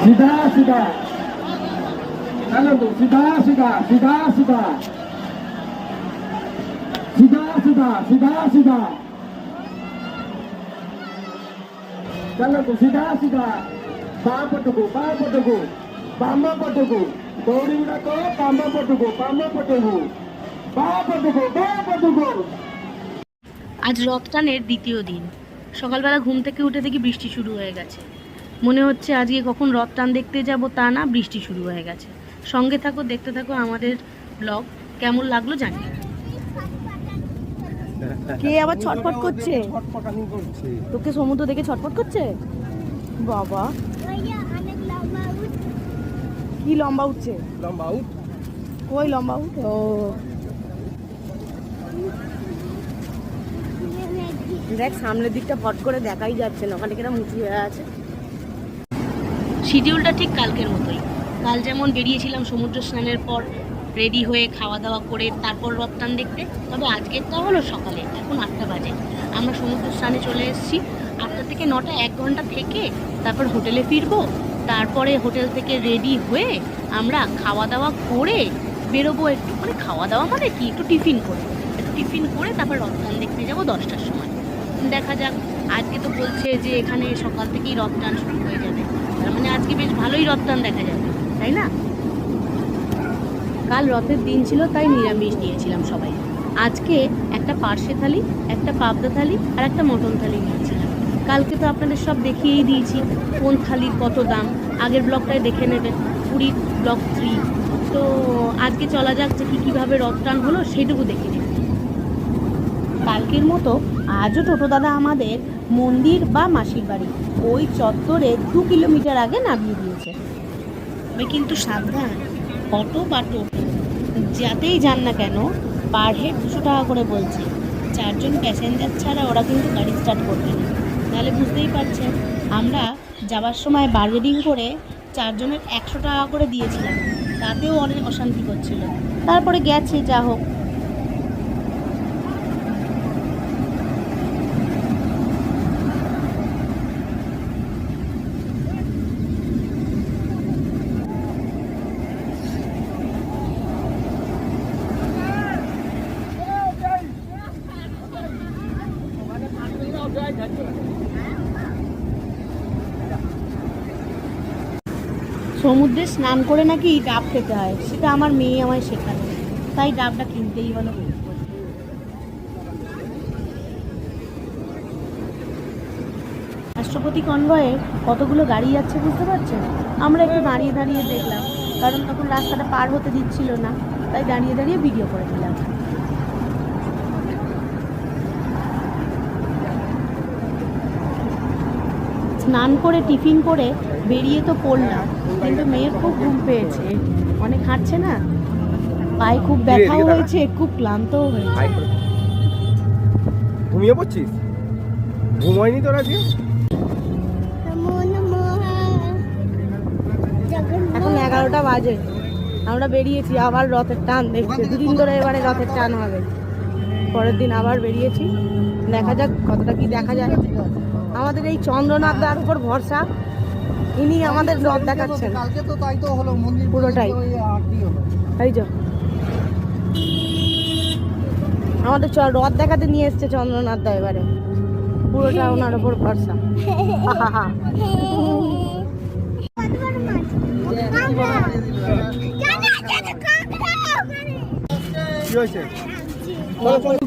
सीधा सीधा चलो तो सीधा सीधा सीधा सीधा सीधा सीधा सीधा सीधा चलो तो सीधा सीधा बाम पटुको बाम पटुको दौड़ी उड़ा तो बाम पटुको बाम पटुको। আজ রথ টানের দ্বিতীয় দিন। সকালবেলা ঘুম থেকে উঠে দেখি বৃষ্টি শুরু হয়ে গেছে। মনে হচ্ছে আজকে কখন রথ টান দেখতে যাব, তা না, বৃষ্টি শুরু হয়ে গেছে। সঙ্গে থাকো, দেখতে থাকো আমাদের ব্লগ। কেমন লাগলো জানি। কে আবার ছটফট করছে? তোকে সমুদ্র দেখে ছটফট করছে? বাবা কি লম্বা উঠছে? लंबा उठ কই লম্বা উঠ? ও দেখ সামনের দিকটা ফট করে দেখাই যাচ্ছে না, ওখানে কিনা মুচি হয়ে আছে। শিডিউলটা ঠিক কালকের মতোই। কাল যেমন বেরিয়েছিলাম সমুদ্র স্নানের পর, রেডি হয়ে খাওয়া দাওয়া করে তারপর রথ টান দেখতে। তবে আজকেরটা হলো সকালে, এখন 8টা বাজে। আমরা সমুদ্র স্নানে চলে এসেছি। 8টা থেকে 9টা 1 ঘন্টা থেকে তারপর হোটেলে ফিরবো। তারপরে হোটেল থেকে রেডি হয়ে আমরা খাওয়া দাওয়া করে বেরোবো। একটু মানে খাওয়া দাওয়া মানে কি, একটু টিফিন করে তারপর রথ টান দেখতে যাবো 10টার সময়। দেখা যাক। আজকে তো বলছে যে এখানে সকাল থেকেই রথ টান শুরু হয়ে যাবে, তার মানে আজকে বেশ ভালোই রথ টান দেখা যাবে, তাই না? কাল রথের দিন ছিল, তাই নিরামিষ নিয়েছিলাম সবাই। আজকে একটা পার্শে থালি, একটা পাবদা থালি আর একটা মটন থালি নিয়েছিলাম। কালকে তো আপনাদের সব দেখিয়েই দিয়েছি কোন থালির কত দাম, আগের ব্লগটায় দেখে নেবেন, পুরীর ব্লগ 3। তো আজকে চলা যাক যে কীভাবে রথ টান হলো সেটুকু দেখে নেবেন। কালকের মতো আজও টোটো দাদা আমাদের মন্দির বা মাসির বাড়ি ওই চত্বরে 2 কিলোমিটার আগে নামিয়ে দিয়েছে। তবে কিন্তু সাবধান, অটো বা টোটো যাতেই যান না কেন পার হেড 200 টাকা করে বলছে। 4 জন প্যাসেঞ্জার ছাড়া ওরা কিন্তু গাড়ি স্টার্ট করবে না। তাহলে বুঝতেই পারছেন, আমরা যাবার সময় বার্গেনিং করে 4 জনের 100 টাকা করে দিয়েছিলাম, তাতেও অনেক অশান্তি করছিল। তারপরে গেছে, যা হোক। সমুদ্রে স্নান করে নাকি ডাব খেতে হয়, সেটা আমার মেয়ে আমায় শেখালো, তাই ডাবটা কিনতেই হলো। রাষ্ট্রপতি কনভয়ে কতগুলো গাড়ি যাচ্ছে বুঝতে পারছেন? আমরা একটু দাঁড়িয়ে দাঁড়িয়ে দেখলাম, কারণ তখন রাস্তাটা পার হতে দিচ্ছিল না, তাই দাঁড়িয়ে দাঁড়িয়ে ভিডিও করে দিলাম। স্নান করে টিফিন করে বেরিয়ে তো পড়লাম, কিন্তু মেয়ের খুব ঘুম পেয়েছে, অনেক হাঁটছে না, পায়ে খুব ব্যথাও হয়েছে, খুব ক্লান্তও হয়েছে। ঘুমিয়ে পড়ছিস? ঘুম হয়নি তোর আজকে? এখন 11টা বাজে, আমরা বেরিয়েছি আবার রথের টান দেখতে। 2 দিন ধরে এবারে রথের টান হবে, পরের দিন আবার বেরিয়েছি। দেখা যাক কতটা কি দেখা যায়। আমাদের এই চন্দ্রনাথ দার উপর ভরসা, ইনি আমাদের রথ দেখাচ্ছেন পুরোটাই। এই যে আমাদের রথ দেখাতে নিয়ে এসছে চন্দ্রনাথ দা, এবারে পুরোটা ওনার উপর ভরসা।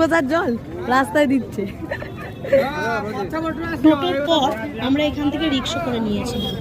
কোথার জল রাস্তায় দিচ্ছে। টোটোর পর আমরা এখান থেকে রিক্সা করে নিয়েছিলাম।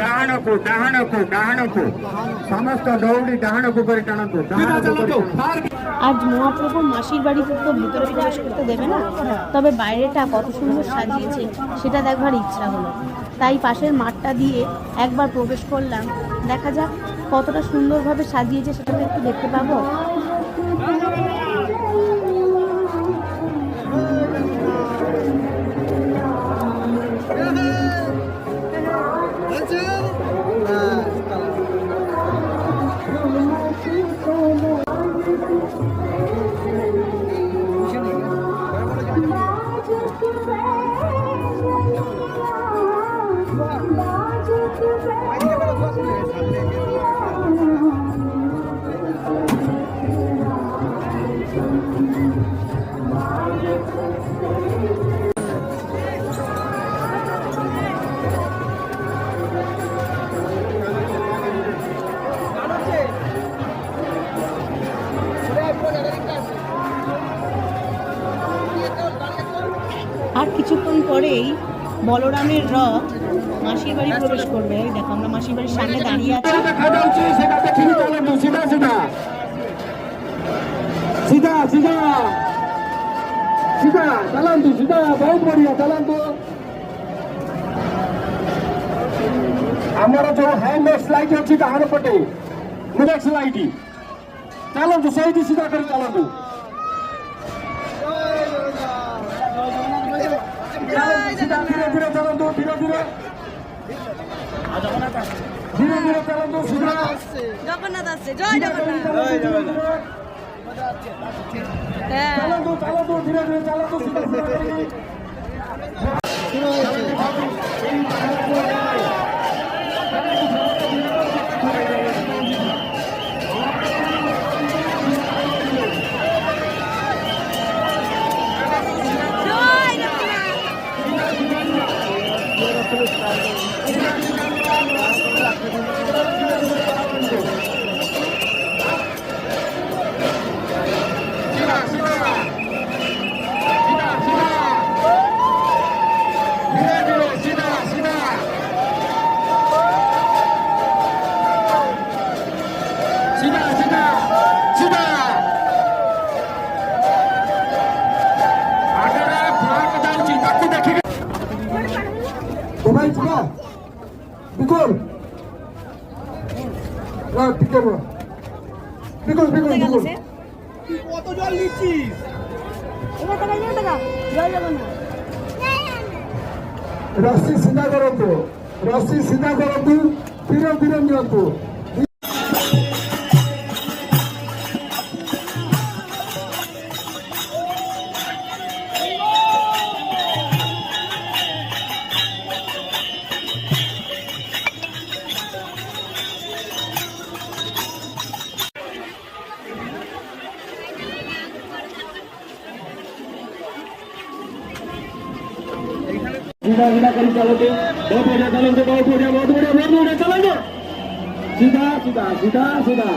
ଡାହାଣକୁ ଡାହାଣକୁ ଡାହାଣକୁ ସମସ୍ତ ଦୌଡ଼ି ଡାହାଣକୁ କରି ଟାଣନ୍ତୁ ଡାହାଣକୁ କରି ଟାଣନ୍ତୁ। আজ মহাপ্রভু মাসির বাড়িতে তো ভিতরে প্রবেশ করতে দেবে না, তবে বাইরেটা কত সুন্দর সাজিয়েছে সেটা দেখবার ইচ্ছা হলো, তাই পাশের মাঠটা দিয়ে একবার প্রবেশ করলাম। দেখা যাক কতটা সুন্দরভাবে সাজিয়েছে সেটা তো একটু দেখতে পাবো। আর কিছুক্ষণ পরেই বলরামের রথ মাসির বাড়ি প্রবেশ করবে। এই দেখো আমরা মাসির বাড়ির সামনে দাঁড়িয়ে আছি। দেখাচ্ছি সেটা দেখে চালানো সিধা সিধা সিধা সিধা সিধা চালাନ୍ତୁ সিধা ବହୁତ ବଢିଆ ଚାଲାନ୍ତୁ। ଆମର ଯୋଉ ହ୍ୟାଣ୍ଡ ଲାଇଟ୍ ଅଛି ଡାହାଣ ପଟେ ମିରକ୍ସ ଲାଇଟ୍ ଚାଲନ୍ତୁ ସେଇଠି ସିଧା କରି ଚାଲନ୍ତୁ। ଧୀରେ ଧୀରେ ଚାଲନ୍ତୁ ଧୀରେ ଧୀରେ ଧୀରେ ଧୀରେ ଚାଲନ୍ତୁ ସିଧା জগন্নাথ আসছে, জয় জগন্নাথ। ଚାଲନ୍ତୁ ଚାଲନ୍ତୁ ଧୀରେ ଧୀରେ ଚାଲନ୍ତୁ ସିଧା ସିଧା କରିକି। ভাই চুকা বিকুল ঠিক আছে বিকুল বিকুল বিকুল কত জল নিচ্ছিস? রশি সিধা করন্তু রশি সিধা করন্তু ধীরে ধীরে নিয়ন্তু। सीधा सीधा करी चलोगे बहुत बढ़िया चलोगे बहुत बढ़िया बहुत बढ़िया बहुत बढ़िया चलोगे सीधा सीधा सीधा सीधा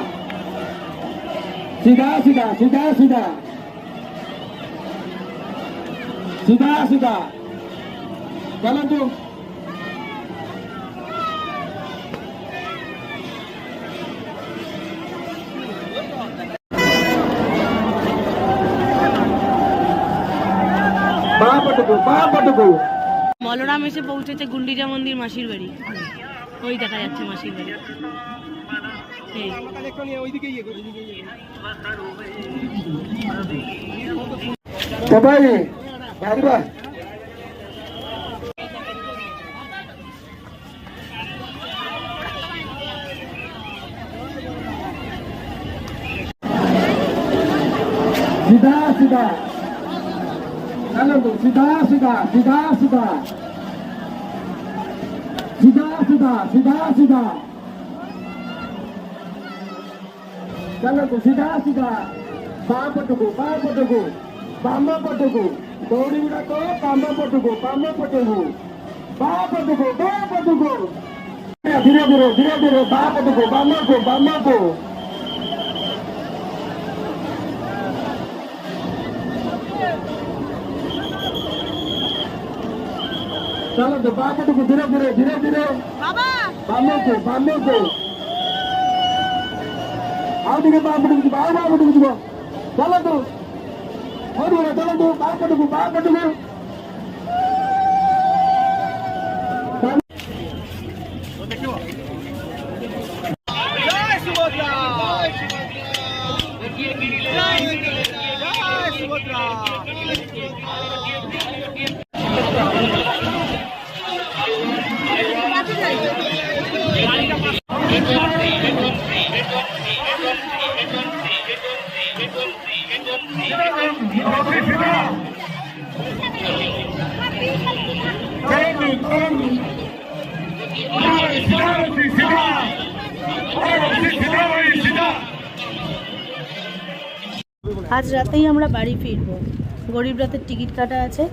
सीधा सीधा सीधा सीधा सीधा सीधा चलो तू বাপটুকু বলরাম এসে পৌঁছেছে গুন্ডিচা মন্দির মাসির বাড়ি। ওই দেখা যাচ্ছে মাসির বাড়ি। সবাই বাড়িবা सीधा सीधा चलो तो सीधा सीधा सीधा सीधा सीधा सीधा सीधा सीधा चलो तो सीधा सीधा बापटुकु बाम पटुकु दौड़ी गुड़ा तो बाम पटुकु बापटुकु धीरे धीरे धीरे धीरे बापटुकु बाम को चलो तो बाप को धीरे धीरे धीरे धीरे बांधो को आओ दिखे बाप को चलो तो चलो तो बाप को জয় সুভদ্রা জয় সুভদ্রা আজ রাতেই আমরা বাড়ি ফিরবো। গরিব রাতের টিকিট কাটা আছে,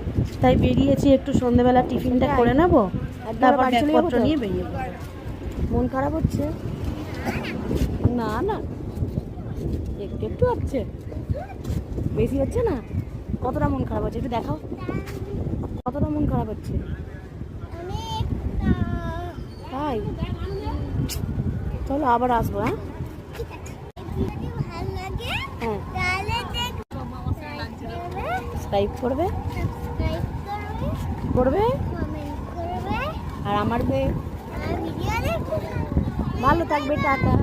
তাই বেরিয়েছি একটু সন্ধ্যেবেলা টিফিনটা করে নেবো, তারপর ব্যাগপত্র নিয়ে বেরিয়ে পড়বো। মন খারাপ হচ্ছে? না না, একটু একটু হচ্ছে, বেশি হচ্ছে না। কতটা মন খারাপ হচ্ছে একটু দেখাও, কতটা মন খারাপ হচ্ছে? তাই চলো আবার আসবো। হ্যাঁ সাবস্ক্রাইব করবে আর আমার ভালো থাকবে। টাটা।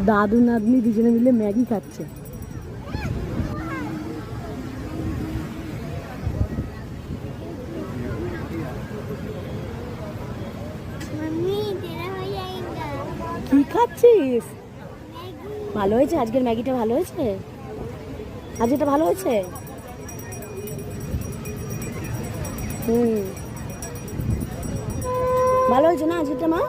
দাদু নাতনি দুজনে মিলে ম্যাগি খাচ্ছে। কি খাচ্ছিস? ভালো হয়েছে আজকের ম্যাগিটা? ভালো হয়েছে আজকেরটা? ভালো হয়েছে? ভালো হয়েছে না আজকেরটা মা?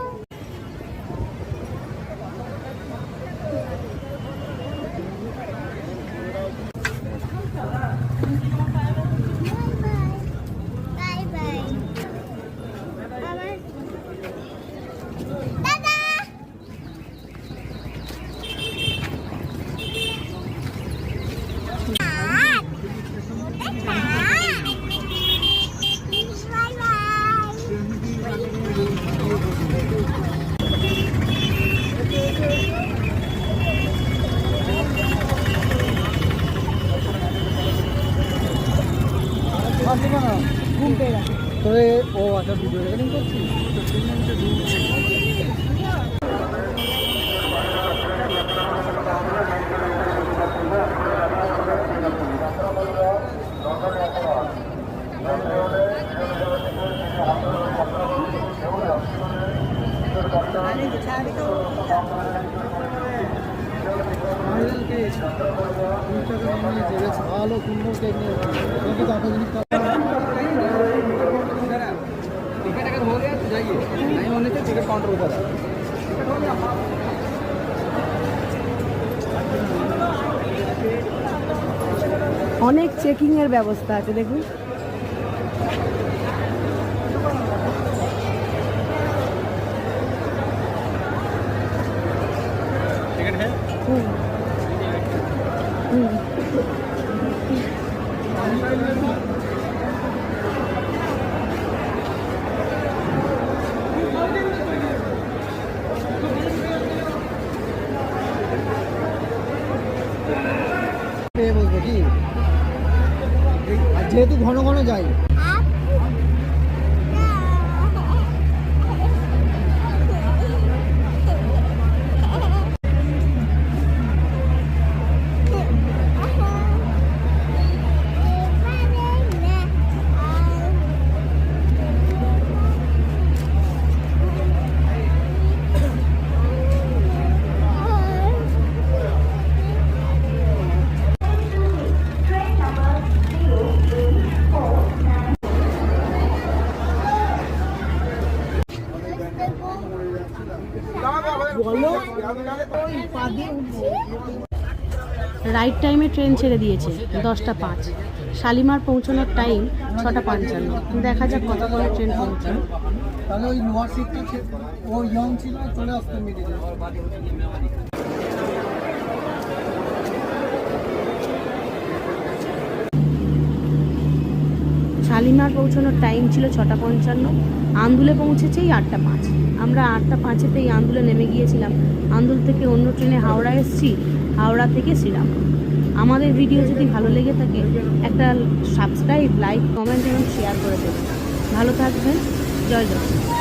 অনেক চেকিং এর ব্যবস্থা আছে দেখুন। যেহেতু ঘন ঘন যাই রাইট টাইমে ট্রেন ছেড়ে দিয়েছে 10টা 5। শালিমার পৌঁছানোর টাইম 6:55। দেখা যাক কতক্ষণে ট্রেন পৌঁছায়। তাহলে ওই লোয়ার সিটটা ও ইয়ং ছিল, চলে আসতে মিডিলে। শালিমার পৌঁছানোর টাইম ছিল 6:55, আন্দুলে পৌঁছেছেই 8:05। আমরা 8:05-তেই আন্দুলে নেমে গিয়েছিলাম। আন্দুল থেকে অন্য ট্রেনে হাওড়া এসেছি, হাওড়া থেকে শ্রীরামপুর। আমাদের ভিডিও যদি ভালো লেগে থাকে একটা সাবস্ক্রাইব, লাইক, কমেন্ট এবং শেয়ার করে দেবেন। ভালো থাকবেন। জয় জগন্নাথ।